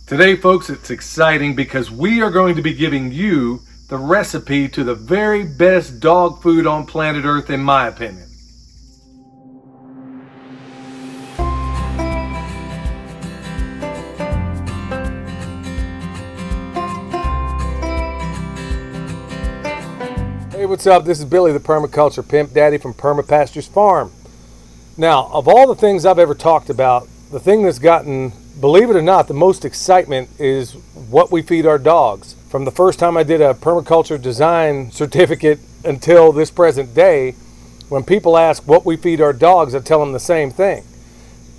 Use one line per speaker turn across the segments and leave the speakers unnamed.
Today, folks, it's exciting because we are going to be giving you the recipe to the very best dog food on planet Earth, in my opinion. Hey, what's up? This is Billy, the permaculture pimp daddy from Perma Pastures Farm. Now, of all the things I've ever talked about, the thing that's gotten, believe it or not, the most excitement is what we feed our dogs. From the first time I did a permaculture design certificate until this present day, when people ask what we feed our dogs, I tell them the same thing.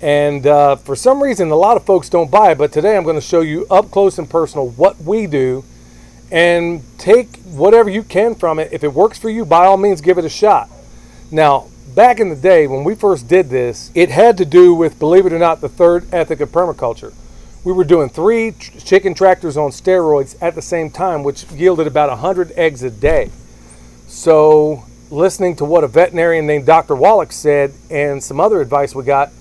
And for some reason, a lot of folks don't buy it, but today I'm going to show you up close and personal what we do, and take whatever you can from it. If it works for you, by all means, give it a shot. Now, back in the day when we first did this, it had to do with, believe it or not, the third ethic of permaculture. We were doing 3 chicken tractors on steroids at the same time, which yielded about 100 eggs a day. So listening to what a veterinarian named Dr. Wallach said and some other advice we got,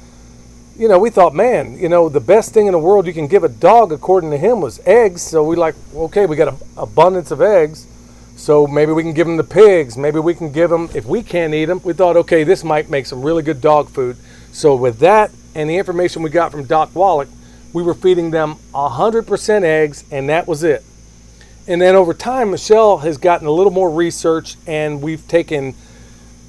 we thought, man, the best thing in the world you can give a dog, according to him, was eggs. So we okay, we got an abundance of eggs. So maybe we can give them the pigs. Maybe we can give them, if we can't eat them, we thought, okay, this might make some really good dog food. So with that and the information we got from Doc Wallach, we were feeding them 100% eggs, and that was it. And then over time, Michelle has gotten a little more research, and we've taken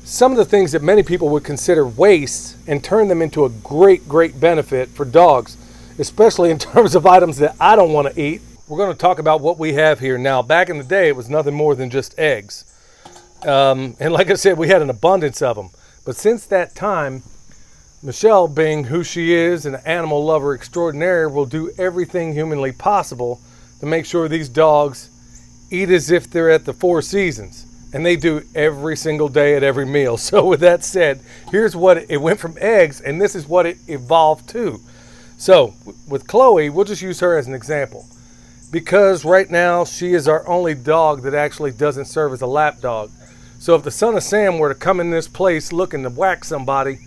some of the things that many people would consider waste and turned them into a great, great benefit for dogs, especially in terms of items that I don't want to eat. We're going to talk about what we have here now. Back in the day, it was nothing more than just eggs. And like I said, we had an abundance of them. But since that time, Michelle, being who she is, an animal lover extraordinaire, will do everything humanly possible to make sure these dogs eat as if they're at the Four Seasons. And they do every single day at every meal. So with that said, here's what it went from eggs, and this is what it evolved to. So with Chloe, we'll just use her as an example, because right now she is our only dog that actually doesn't serve as a lap dog. So if the son of Sam were to come in this place looking to whack somebody,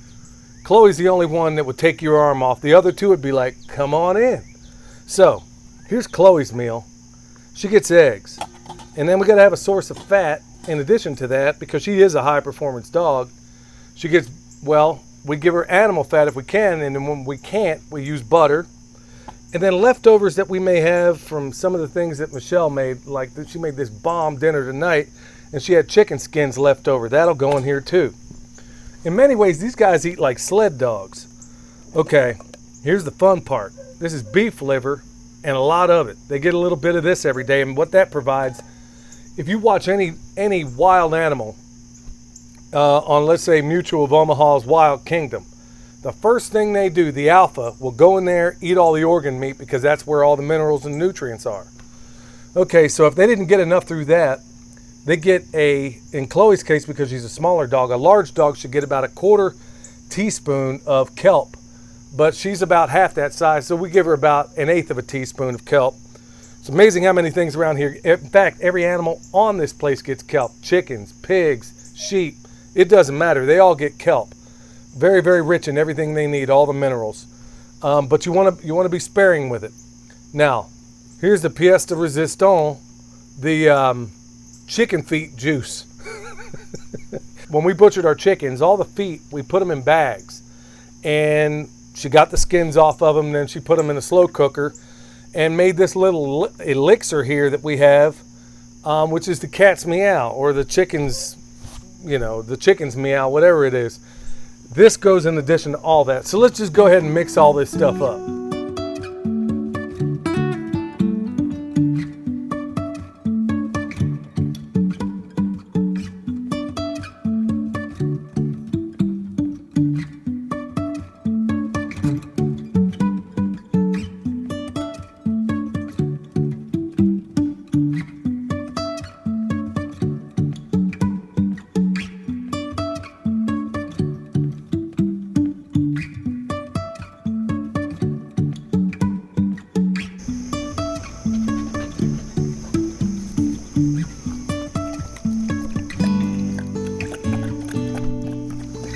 Chloe's the only one that would take your arm off. The other two would be like, come on in. So here's Chloe's meal. She gets eggs, and then we got to have a source of fat in addition to that, because she is a high performance dog. She gets, we give her animal fat if we can, and then when we can't, we use butter. And then leftovers that we may have from some of the things that Michelle made, like she made this bomb dinner tonight, and she had chicken skins left over. That'll go in here too. In many ways, these guys eat like sled dogs. Okay, here's the fun part. This is beef liver, and a lot of it. They get a little bit of this every day, and what that provides, if you watch any wild animal on, let's say, Mutual of Omaha's Wild Kingdom, the first thing they do, the alpha, will go in there, eat all the organ meat, because that's where all the minerals and nutrients are. Okay, so if they didn't get enough through that, they get in Chloe's case, because she's a smaller dog, a large dog should get about 1/4 teaspoon of kelp. But she's about half that size, so we give her about 1/8 of a teaspoon of kelp. It's amazing how many things around here. In fact, every animal on this place gets kelp. Chickens, pigs, sheep, it doesn't matter. They all get kelp. Very, very rich in everything they need, all the minerals. But you want to be sparing with it. Now, here's the pièce de résistance, the chicken feet juice. When we butchered our chickens, all the feet, we put them in bags. And she got the skins off of them, then she put them in a slow cooker and made this little elixir here that we have, which is the cat's meow, or the chicken's, the chicken's meow, whatever it is. This goes in addition to all that. So let's just go ahead and mix all this stuff up.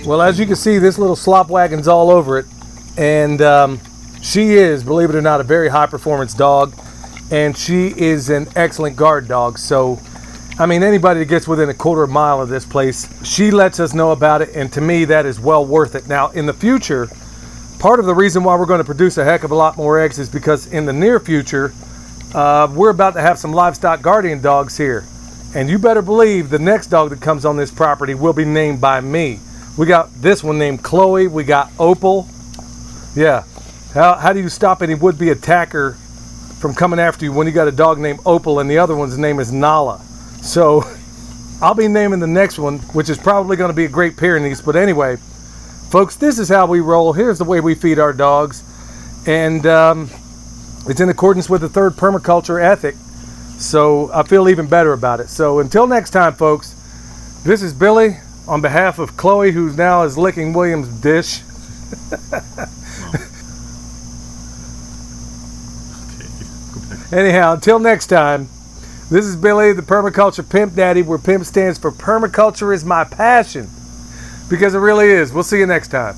Well, as you can see, this little slop wagon's all over it, and She is, believe it or not, a very high performance dog, and she is an excellent guard dog. So, I mean, anybody that gets within a quarter mile of this place, she lets us know about it, and to me, that is well worth it. Now, in the future, part of the reason why we're going to produce a heck of a lot more eggs is because in the near future, we're about to have some livestock guardian dogs here. And you better believe the next dog that comes on this property will be named by me. We got this one named Chloe. We got Opal. Yeah. How do you stop any would-be attacker from coming after you when you got a dog named Opal and the other one's name is Nala? So I'll be naming the next one, which is probably going to be a Great Pyrenees. But anyway, folks, this is how we roll. Here's the way we feed our dogs. And it's in accordance with the third permaculture ethic. So I feel even better about it. So until next time, folks, this is Billy on behalf of Chloe, who now is licking William's dish. Anyhow, until next time, this is Billy, the Permaculture Pimp Daddy, where PIMP stands for Permaculture is my passion. Because it really is. We'll see you next time.